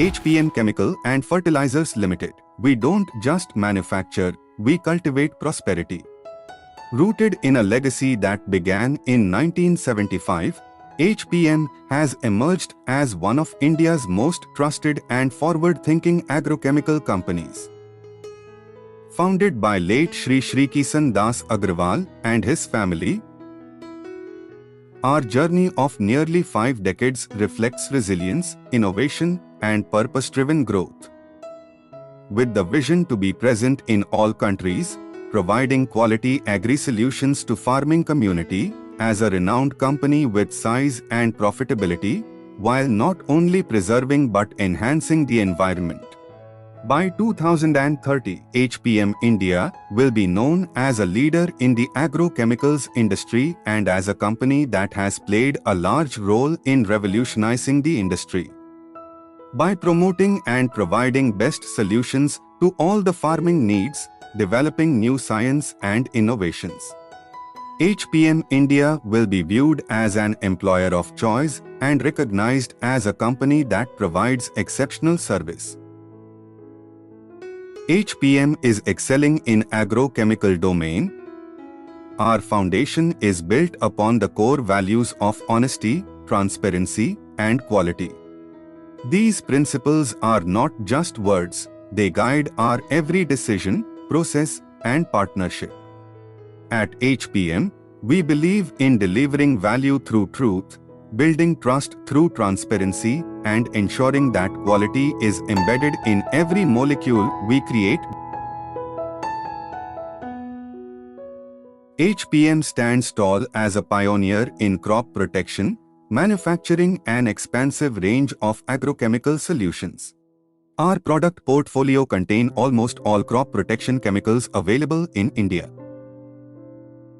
HPM Chemical and Fertilizers Limited. We don't just manufacture, we cultivate prosperity. Rooted in a legacy that began in 1975, HPM has emerged as one of India's most trusted and forward-thinking agrochemical companies. Founded by late Shri Kisan Das Agrawal and his family, our journey of nearly 5 decades reflects resilience, innovation, and purpose-driven growth. With the vision to be present in all countries, providing quality agri-solutions to farming community, as a renowned company with size and profitability, while not only preserving but enhancing the environment. By 2030, HPM India will be known as a leader in the agrochemicals industry and as a company that has played a large role in revolutionizing the industry. By promoting and providing best solutions to all the farming needs, developing new science and innovations, HPM India will be viewed as an employer of choice and recognized as a company that provides exceptional service. HPM is excelling in agrochemical domain. Our foundation is built upon the core values of honesty, transparency, and quality. These principles are not just words, they guide our every decision, process, and partnership. At HPM, we believe in delivering value through truth, building trust through transparency, and ensuring that quality is embedded in every molecule we create. HPM stands tall as a pioneer in crop protection, manufacturing an expansive range of agrochemical solutions. Our product portfolio contains almost all crop protection chemicals available in India.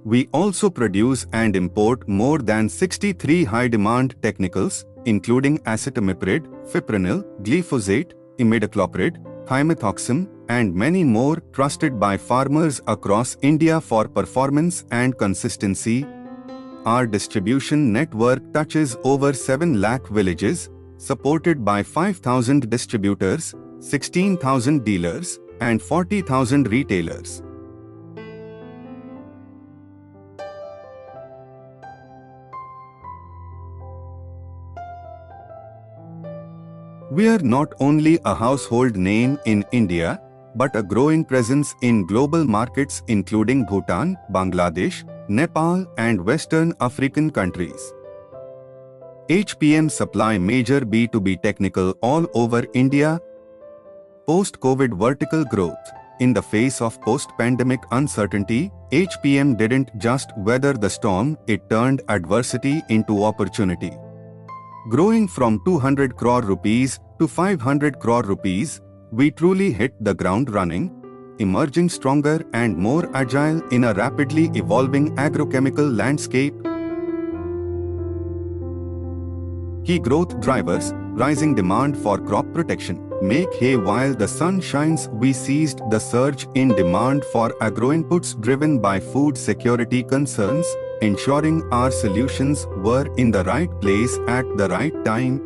We also produce and import more than 63 high-demand technicals, including acetamiprid, fipronil, glyphosate, imidacloprid, thimethoxam, and many more, trusted by farmers across India for performance and consistency. Our distribution network touches over 7 lakh villages, supported by 5,000 distributors, 16,000 dealers, and 40,000 retailers. We are not only a household name in India, but a growing presence in global markets including Bhutan, Bangladesh, Nepal, and Western African countries. HPM supply major B2B technical all over India. Post-COVID vertical growth. In the face of post-pandemic uncertainty, HPM didn't just weather the storm, it turned adversity into opportunity. Growing from 200 crore rupees to 500 crore rupees, we truly hit the ground running, emerging stronger and more agile in a rapidly evolving agrochemical landscape. Key growth drivers: rising demand for crop protection. Make hay while the sun shines. We seized the surge in demand for agroinputs driven by food security concerns, ensuring our solutions were in the right place at the right time.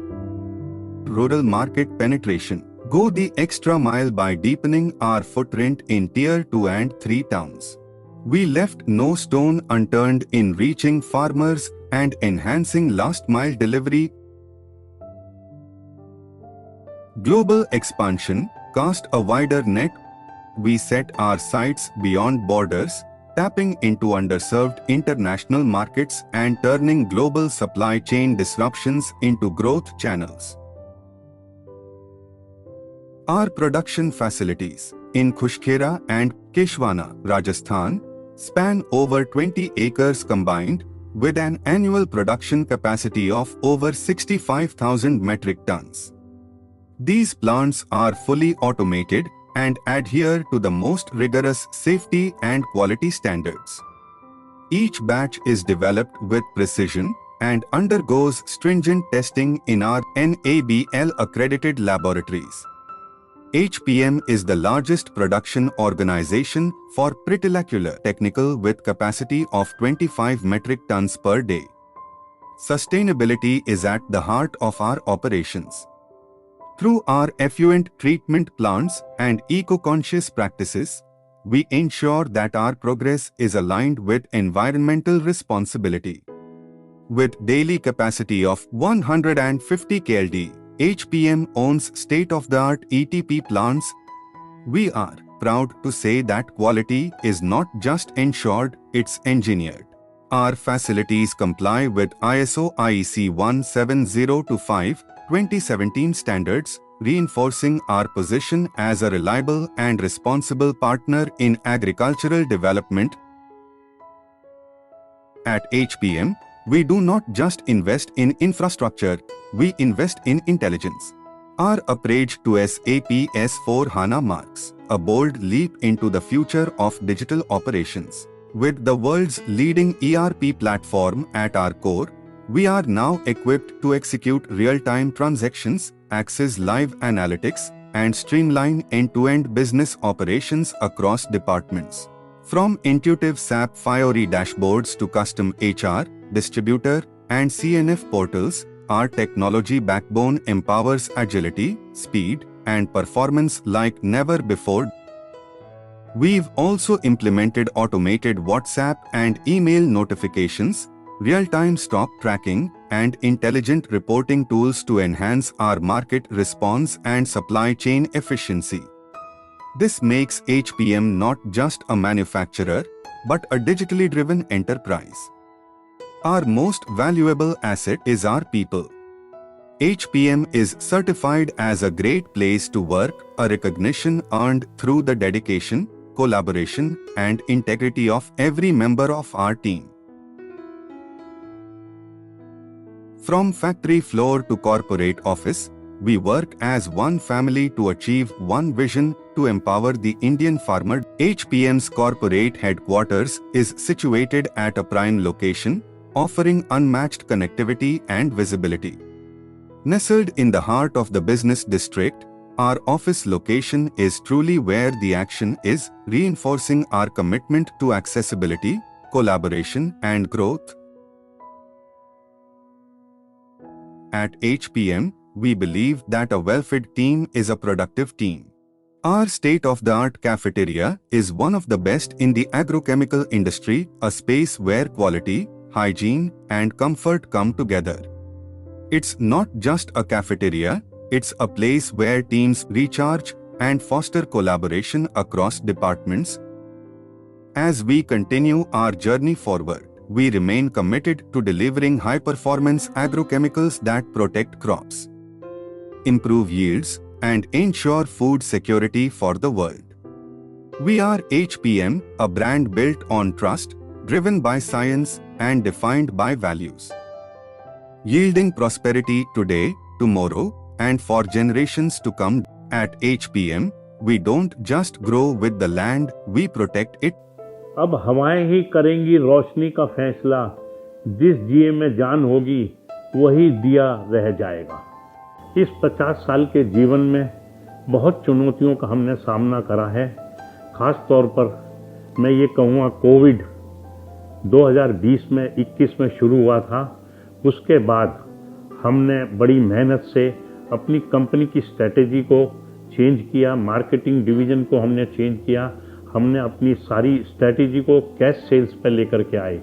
Rural market penetration. Go the extra mile by deepening our footprint in Tier 2 and 3 towns. We left no stone unturned in reaching farmers and enhancing last-mile delivery. Global expansion. Cast a wider net. We set our sights beyond borders, tapping into underserved international markets and turning global supply chain disruptions into growth channels. Our production facilities in Khushkhera and Keshwana, Rajasthan, span over 20 acres combined, with an annual production capacity of over 65,000 metric tons. These plants are fully automated and adhere to the most rigorous safety and quality standards. Each batch is developed with precision and undergoes stringent testing in our NABL-accredited laboratories. HPM is the largest production organization for Pretelacular technical with capacity of 25 metric tons per day. Sustainability is at the heart of our operations. Through our effluent treatment plants and eco-conscious practices, we ensure that our progress is aligned with environmental responsibility. With daily capacity of 150 KLD, HPM owns state-of-the-art ETP plants. We are proud to say that quality is not just ensured, it's engineered. Our facilities comply with ISO IEC 17025:2017 standards, reinforcing our position as a reliable and responsible partner in agricultural development. At HPM, we do not just invest in infrastructure, we invest in intelligence. Our upgrade to SAP S/4HANA marks a bold leap into the future of digital operations. With the world's leading ERP platform at our core, we are now equipped to execute real-time transactions, access live analytics, and streamline end-to-end business operations across departments. From intuitive SAP Fiori dashboards to custom HR, distributor, and CNF portals, our technology backbone empowers agility, speed, and performance like never before. We've also implemented automated WhatsApp and email notifications, real-time stock tracking, and intelligent reporting tools to enhance our market response and supply chain efficiency. This makes HPM not just a manufacturer, but a digitally driven enterprise. Our most valuable asset is our people. HPM is certified as a great place to work, a recognition earned through the dedication, collaboration, and integrity of every member of our team. From factory floor to corporate office, we work as one family to achieve one vision: to empower the Indian farmer. HPM's corporate headquarters is situated at a prime location, offering unmatched connectivity and visibility. Nestled in the heart of the business district, our office location is truly where the action is, reinforcing our commitment to accessibility, collaboration, and growth. At HPM, we believe that a well-fed team is a productive team. Our state-of-the-art cafeteria is one of the best in the agrochemical industry, a space where quality, hygiene, and comfort come together. It's not just a cafeteria, it's a place where teams recharge and foster collaboration across departments. As we continue our journey forward, we remain committed to delivering high-performance agrochemicals that protect crops, improve yields, and ensure food security for the world. We are HPM, a brand built on trust, driven by science, and defined by values. Yielding prosperity today, tomorrow, and for generations to come. At HPM, we don't just grow with the land, we protect it. अब हवाएं ही करेंगी रोशनी का फैसला, जिस दिए में जान होगी वही दिया रह जाएगा। इस 50 साल के जीवन में बहुत चुनौतियों का हमने सामना करा है। खास तौर पर मैं ये कहूँगा, कोविड 2020 में 21 में शुरू हुआ था। उसके बाद हमने बड़ी मेहनत से अपनी कंपनी की स्ट्रेटेजी को चेंज किया, मार्केटिंग डिवीज़न को हमने चेंज किया। हमने अपनी सारी स्ट्रेटेजी को कैश सेल्स पर लेकर के आए।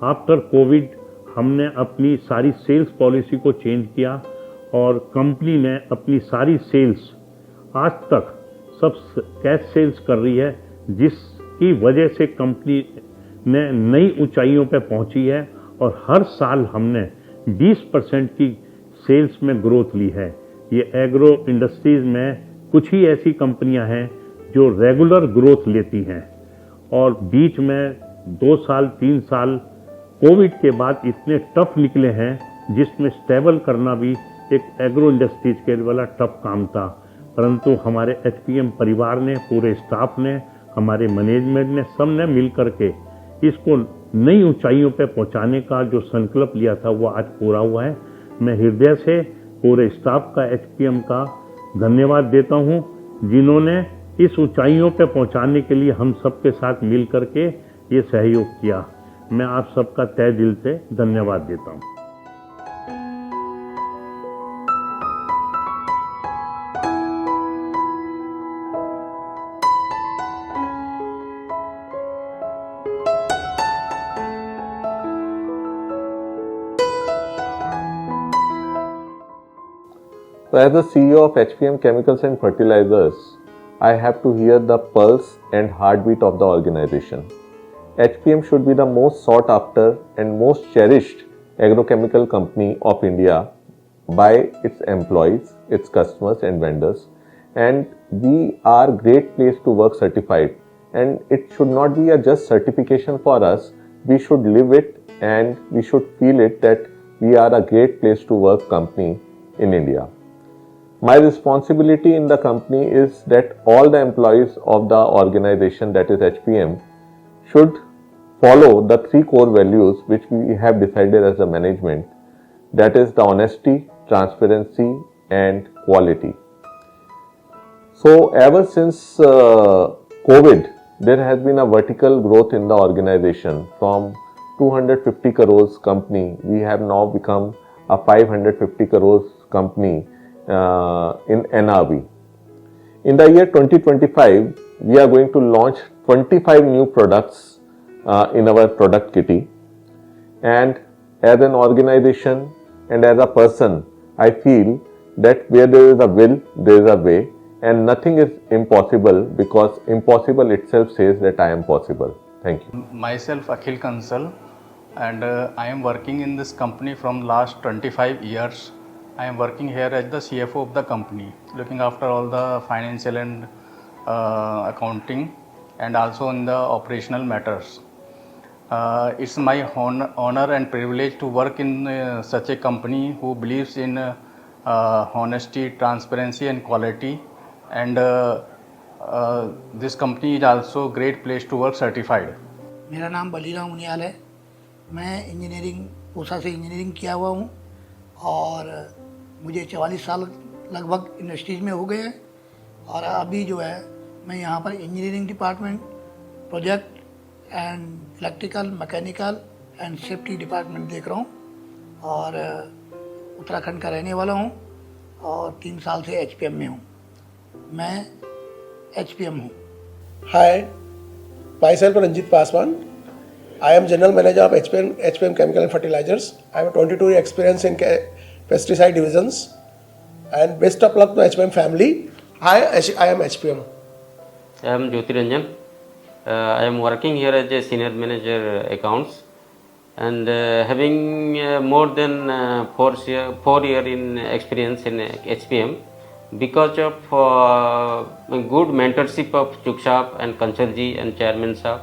आफ्टर कोविड हमने अपनी सारी सेल्स पॉलिसी को चेंज किया और कंपनी ने अपनी सारी सेल्स आज तक सब कैश सेल्स कर रही है, जिसकी वजह से कंपनी ने नई ऊंचाइयों पर पहुंची है और हर साल हमने 20% की सेल्स में ग्रोथ ली है। ये एग्रो इंडस्ट्रीज में कुछ ही ऐसी कंपनियां हैं जो रेगुलर ग्रोथ लेती हैं, और बीच में 2 साल 3 साल कोविड के बाद इतने टफ निकले हैं जिसमें स्टेबल करना भी एक एग्रो इंडस्ट्रीज के वाला टफ काम था। परंतु हमारे HPM परिवार ने, पूरे स्टाफ ने, हमारे मैनेजमेंट ने, सब ने मिल करके इसको नई ऊंचाइयों पे पहुंचाने का जो संकल्प लिया था वो आज पूरा हुआ है। मैं हृदय से पूरे स्टाफ का, HPM का धन्यवाद देता हूं, जिन्होंने इस ऊंचाइयों पे पहुंचाने के लिए हम सबके साथ मिल करके ये सहयोग किया। मैं आप सबका तहे दिल से धन्यवाद देता हूं। So as the CEO of HPM Chemicals and Fertilizers, I have to hear the pulse and heartbeat of the organization. HPM should be the most sought after and most cherished agrochemical company of India by its employees, its customers and vendors. And we are Great Place to Work certified. And it should not be a just certification for us. We should live it and we should feel it that we are a great place to work company in India. My responsibility in the company is that all the employees of the organization, that is HPM, should follow the 3 core values which we have decided as a management, that is the honesty, transparency and quality. So ever since COVID, there has been a vertical growth in the organization. From 250 crores company, we have now become a 550 crores company in NRV. In the year 2025, we are going to launch 25 new products in our product kitty. And as an organization and as a person, I feel that where there is a will, there is a way, and nothing is impossible because impossible itself says that I am possible. Thank you. Myself Akhil Kansal, and I am working in this company from last 25 years. I am working here as the CFO of the company, looking after all the financial and accounting and also in the operational matters. It's my honor and privilege to work in such a company who believes in honesty, transparency and quality, and this company is also Great Place to Work certified. मेरा नाम बलीराम उनियाल है। मैं engineering Pusa से engineering किया हुआ हूँ और मुझे 44 साल लगभग इंडस्ट्रीज में हो गए हैं और अभी जो है मैं यहाँ पर engineering department, project and electrical, mechanical and safety department देख रहा हूँ और उत्तराखंड का रहने वाला हूँ और 3 साल से HPM में हूँ। मैं HPM हूँ। Hi, myself Ranjit Paswan. I am General Manager of HPM Chemical and Fertilizers. I have a 22-year experience in pesticide divisions. And best of luck to HPM family. Hi, I am HPM. I am Jyoti Ranjan. I am working here as a senior manager accounts and having more than 4 year in experience in HPM because of good mentorship of Chukshap and Kansalji and Chairman Saab.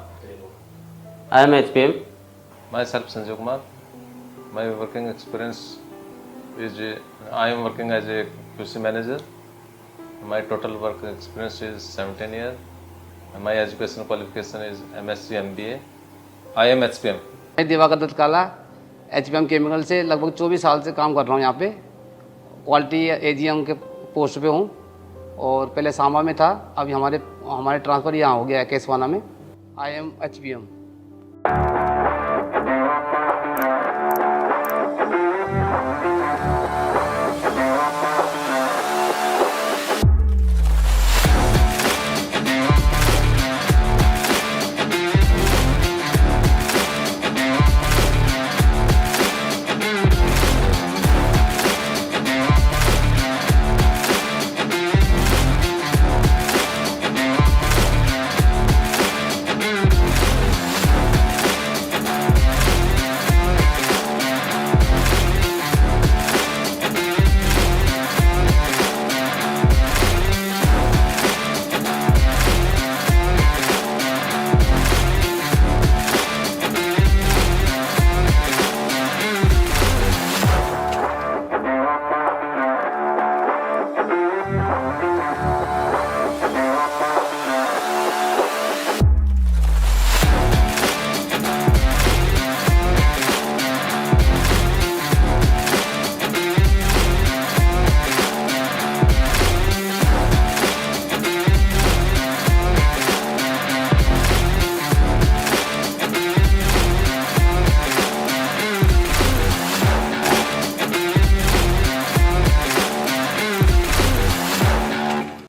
I am HPM. Myself Sanjay Kumar. My working experience is I am working as a QC manager. My total work experience is 17 years. My educational qualification is MSc MBA. I am HPM. मैं दिवाकर दत्त काला HPM chemical से लगभग 24 साल से काम कर रहा हूँ यहाँ पे। क्वालिटी AGM के पोस्ट पे हूँ और पहले सांबा में था, अभी हमारे ट्रांसफ़र यहाँ हो गया है केसवाना में। I am HPM.